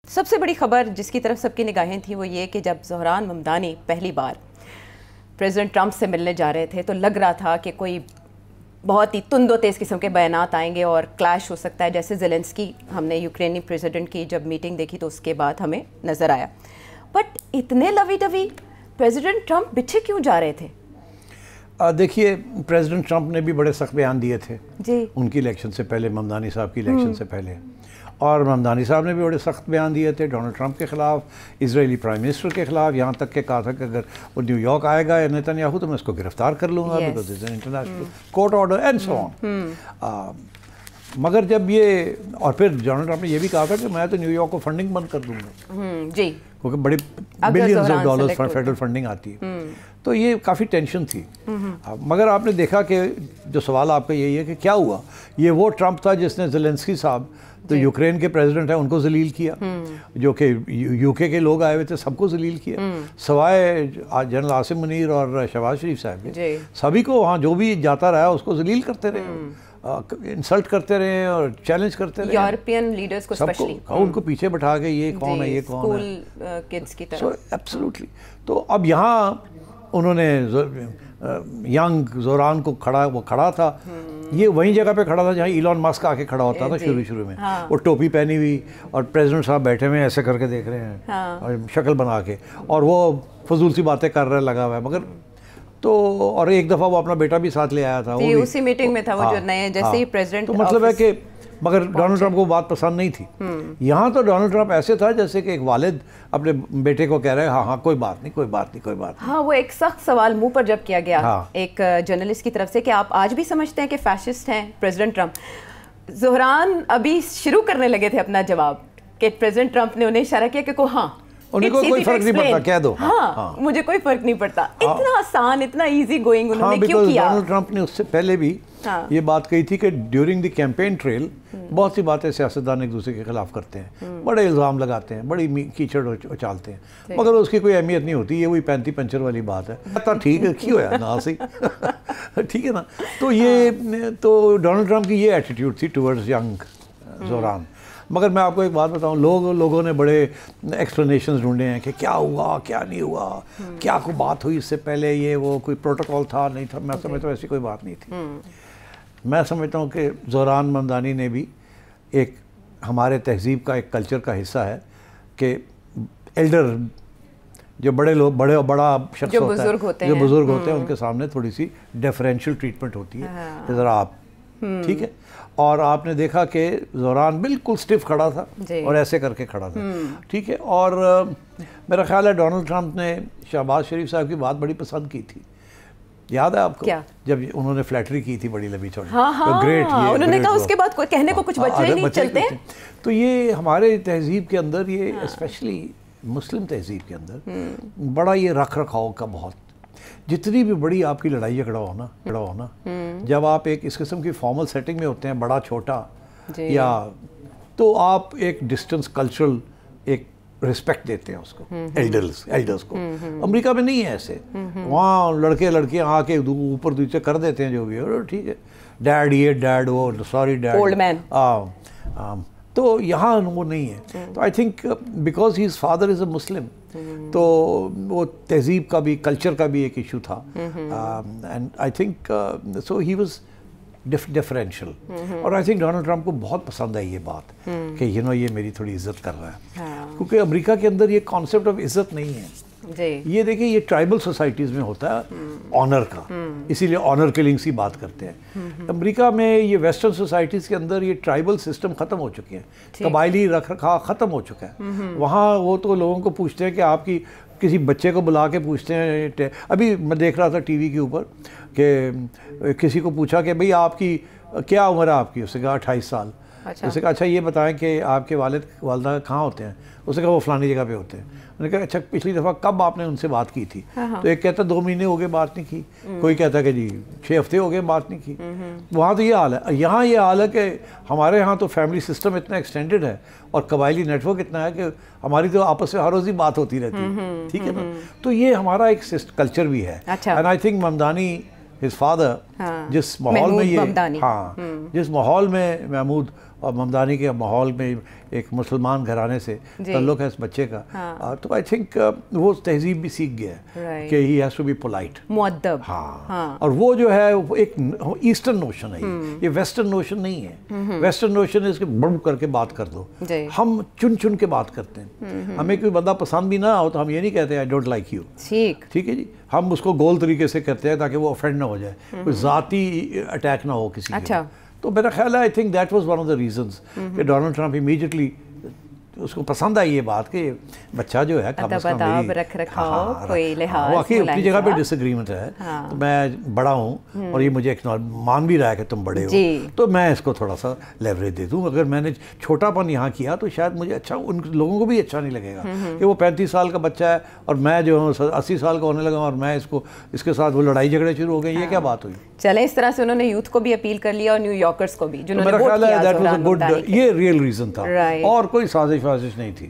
سب سے بڑی خبر جس کی طرف سب کی نگاہیں تھیں وہ یہ کہ جب زہران ممدانی پہلی بار پریزیڈنٹ ٹرمپ سے ملنے جا رہے تھے تو لگ رہا تھا کہ کوئی بہت ہی تند و تیز قسم کے بیانات آئیں گے اور کلیش ہو سکتا ہے، جیسے زیلنسکی ہم نے یوکرینی پریزیڈنٹ کی جب میٹنگ دیکھی تو اس کے بعد ہمیں نظر آیا. بٹ اتنے لوی ڈوی پریزیڈنٹ ٹرمپ بچھے کیوں جا رہے تھے؟ دیکھیے پریزیڈنٹ ٹرمپ نے بھی بڑے سخت بیان دیے تھے جی ان کی الیکشن سے پہلے، ممدانی صاحب کی الیکشن سے پہلے، اور ممدانی صاحب نے بھی بڑے سخت بیان دیے تھے ڈونلڈ ٹرمپ کے خلاف، اسرائیلی پرائم منسٹر کے خلاف، یہاں تک کہ کہا تھا کہ اگر وہ نیو یارک آئے گا یا نیتن یاہو تو میں اس کو گرفتار کر لوں گا because it's an international court order and so on. مگر جب یہ، اور پھر ڈونلڈ ٹرمپ نے یہ بھی کہا تھا کہ میں تو نیو یارک کو فنڈنگ بند کر دوں گا جی کیونکہ بڑی billions of dollars federal funding آتی ہے. تو یہ کافی ٹینشن تھی. مگر آپ نے دیکھا کہ جو سوال آپ کا یہی ہے کہ کیا ہوا، یہ وہ ٹرمپ تھا جس نے زیلنسکی صاحب تو یوکرین کے پریزیڈنٹ ہیں ان کو ذلیل کیا، جو کہ یو کے لوگ آئے ہوئے تھے سب کو ذلیل کیا، سوائے جنرل عاصم منیر اور شہباز شریف صاحب کے سبھی کو وہاں جو بھی جاتا رہا اس کو ذلیل کرتے رہے، انسلٹ کرتے رہے اور چیلنج کرتے رہے یورپین لیڈرز کو اسپیشلی ان کو پیچھے بٹھا کے یہ کون ہے یہ کون ہے اسکول کڈز کی طرح. سو ایبسلیوٹلی. تو اب یہاں انہوں نے ینگ زوران کو وہ کھڑا تھا، یہ وہیں جگہ پہ کھڑا تھا جہاں ایلون مسک آ کے کھڑا ہوتا تھا شروع میں، وہ ٹوپی پہنی ہوئی اور پریزیڈنٹ صاحب بیٹھے ہوئے ایسے کر کے دیکھ رہے ہیں اور شکل بنا کے، اور وہ فضول سی باتیں کر رہے لگا ہوا ہے. مگر تو اور ایک دفعہ وہ اپنا بیٹا بھی ساتھ لے آیا تھا، وہ اسی میٹنگ میں تھا وہ جو نئے جیسے ہی پریزیڈنٹ. تو مطلب ہے کہ مگر ڈونلڈ ٹرمپ کو بات پسند نہیں تھی. یہاں تو ڈونلڈ ٹرمپ ایسے تھا جیسے کہ ایک والد اپنے بیٹے کو کہہ رہے ہیں ہاں ہاں کوئی بات نہیں کوئی بات نہیں کوئی بات نہیں. ہاں وہ ایک سخت سوال منہ پر جب کیا گیا ایک جرنلسٹ کی طرف سے کہ آپ آج بھی سمجھتے ہیں کہ فیشسٹ ہیں پریزیڈنٹ ٹرمپ، زہران ابھی شروع کرنے لگے تھے اپنا جواب کہ پریزیڈنٹ ٹرمپ نے انہیں اشارہ کیا کہ ہاں انہیں کوئی فرق نہیں پڑتا کہہ دو، ہاں مجھے کوئی فرق نہیں پڑتا. اتنا آسان اتنا ایزی گوئنگ انہوں نے کیوں کیا؟ ڈونلڈ ٹرمپ نے اس سے پہلے بھی یہ بات کہی تھی کہ ڈیورنگ دی کیمپین ٹریل بہت سی باتیں سیاستدان ایک دوسرے کے خلاف کرتے ہیں، بڑے الزام لگاتے ہیں، بڑی کیچڑ اچالتے ہیں، مگر اس کی کوئی اہمیت نہیں ہوتی. یہ وہی 35 پنچر والی بات ہے. ٹھیک ہے کی ہوا نا صحیح ٹھیک ہے نا. تو یہ تو ڈونلڈ ٹرمپ کی یہ ایٹیٹیوڈ تھی ٹورڈز ینگ زوران. مگر میں آپ کو ایک بات بتاؤں، لوگوں نے بڑے ایکسپلینیشنز ڈھونڈے ہیں کہ کیا ہوا کیا نہیں ہوا، کیا کوئی بات ہوئی اس سے پہلے، یہ وہ کوئی پروٹوکول تھا نہیں تھا. میں سمجھتا ہوں ایسی کوئی بات نہیں تھی. میں سمجھتا ہوں کہ زہران ممدانی نے بھی ایک ہمارے تہذیب کا ایک کلچر کا حصہ ہے کہ ایلڈر جو بڑے لوگ بڑا شخص ہوتا ہے، جو بزرگ ہوتے ہیں ان کے سامنے تھوڑی سی ڈیفرینشیل ٹریٹمنٹ ہوتی ہے ذرا آپ ٹھیک ہے. اور آپ نے دیکھا کہ زہران بالکل سٹف کھڑا تھا اور ایسے کر کے کھڑا تھا ٹھیک ہے. اور میرا خیال ہے ڈونلڈ ٹرمپ نے شہباز شریف صاحب کی بات بڑی پسند کی تھی. یاد ہے آپ کو جب انہوں نے فلیٹری کی تھی بڑی لمبی چوڑی، گریٹ، انہوں نے کہا اس کے بعد کوئی کہنے کو کچھ بچے ہی نہیں چلتے. تو یہ ہمارے تہذیب کے اندر، یہ اسپیشلی مسلم تہذیب کے اندر بڑا یہ رکھ رکھاؤ کا بہت، جتنی بھی بڑی آپ کی لڑائی جھگڑا ہونا جب آپ ایک اس قسم کی فارمل سیٹنگ میں ہوتے ہیں، بڑا چھوٹا یا، تو آپ ایک ڈسٹنس کلچرل ایک رسپیکٹ دیتے ہیں اس کو، ایلڈرز کو. امریکہ میں نہیں ہے ایسے، وہاں لڑکے آ کے اوپر نیچے کر دیتے ہیں جو بھی ہے، ٹھیک ہے ڈیڈ یہ ڈیڈ وہ سوری ڈیڈ اولڈ مین. تو یہاں وہ نہیں ہے. تو I think because his father is a Muslim, تو وہ تہذیب کا بھی کلچر کا بھی ایک ایشو تھا. And I think so he was differential. اور آئی تھنک ڈونلڈ ٹرمپ کو بہت پسند آئی یہ بات کہ یہ میری تھوڑی عزت کر رہا ہے، کیونکہ امریکہ کے اندر یہ کانسیپٹ آف عزت نہیں ہے. یہ دیکھیں یہ ٹرائبل سوسائٹیز میں ہوتا ہے آنر کا، اسی لیے آنر کلنگس کی بات کرتے ہیں. امریکہ میں یہ ویسٹرن سوسائٹیز کے اندر یہ ٹرائبل سسٹم ختم ہو چکے ہیں، قبائلی رکھ رکھا ختم ہو چکا ہے. وہاں وہ تو لوگوں کو پوچھتے ہیں کہ آپ کی کسی بچے کو بلا کے پوچھتے ہیں. ابھی میں دیکھ رہا تھا ٹی وی کے اوپر کہ کسی کو پوچھا کہ بھئی آپ کی کیا عمر ہے آپ کی، اس نے کہا 28 سال. اس نے کہا اچھا یہ بتائیں کہ آپ کے والدہ کہاں ہوتے ہیں، اس نے کہا وہ فلانی جگہ پہ ہوتے ہیں. میں نے کہا اچھا پچھلی دفعہ کب آپ نے ان سے بات کی تھی؟ تو ایک کہتا 2 مہینے ہو گئے بات نہیں کی، کوئی کہتا کہ جی 6 ہفتے ہو گئے بات نہیں کی. وہاں تو یہ حال ہے. یہاں یہ حال ہے کہ ہمارے ہاں تو فیملی سسٹم اتنا ایکسٹینڈڈ ہے اور قبائلی نیٹ ورک اتنا ہے کہ ہماری تو آپس میں ہر روز ہی بات ہوتی رہتی ہے، ٹھیک ہے نا. تو یہ ہمارا ایک کلچر بھی ہے. And I think Mamdani his father جس ماحول میں یہ جس ماحول میں محمود اور ممدانی کے ماحول میں ایک مسلمان گھرانے سے تعلق ہے اس بچے کا، تو آئی تھنک وہ تہذیب بھی سیکھ گیا ہے کہ he has to be polite, مؤدب. ہاں. اور وہ جو ہے ایک ایسٹرن نوشن ہے، یہ ویسٹرن نوشن نہیں ہے. ویسٹرن نوشن ہے اس کے بڑھ کر کے بات کر دو، ہم چن چن کے بات کرتے ہیں. ہمیں کوئی بندہ پسند بھی نہ ہو تو ہم یہ نہیں کہتے آئی ڈونٹ لائک یو، ٹھیک ہے جی، ہم اس کو گول طریقے سے کرتے ہیں تاکہ وہ افینڈ نہ ہو جائے، کوئی ذاتی اٹیک نہ ہو کسی کے. تو میرا خیال ہے I think that was one of the reasons کہ ڈونلڈ ٹرمپ امیڈیٹلی اس کو پسند آئی یہ بات کہ بچہ جو ہے کم از کم واقعی اپنی جگہ پہ ڈس ایگریمنٹ ہے، تو میں بڑا ہوں اور یہ مجھے مان بھی رہا ہے کہ تم بڑے ہو، تو میں اس کو تھوڑا سا لیوریج دے دوں. اگر میں نے چھوٹا پن یہاں کیا تو شاید مجھے اچھا، ان لوگوں کو بھی اچھا نہیں لگے گا کہ وہ 35 سال کا بچہ ہے اور میں جو ہوں 80 سال کا ہونے لگا اور میں اس کے ساتھ وہ لڑائی جھگڑے شروع ہو گئے. یہ کیا بات ہوئی؟ چلے اس طرح سے انہوں نے یوتھ کو بھی اپیل کر لیا اور نیو یارکرز کو بھی، میرا خیال ہے دیٹ واز اے گڈ، یہ ریئل ریزن تھا اور کوئی سازش وازش نہیں تھی.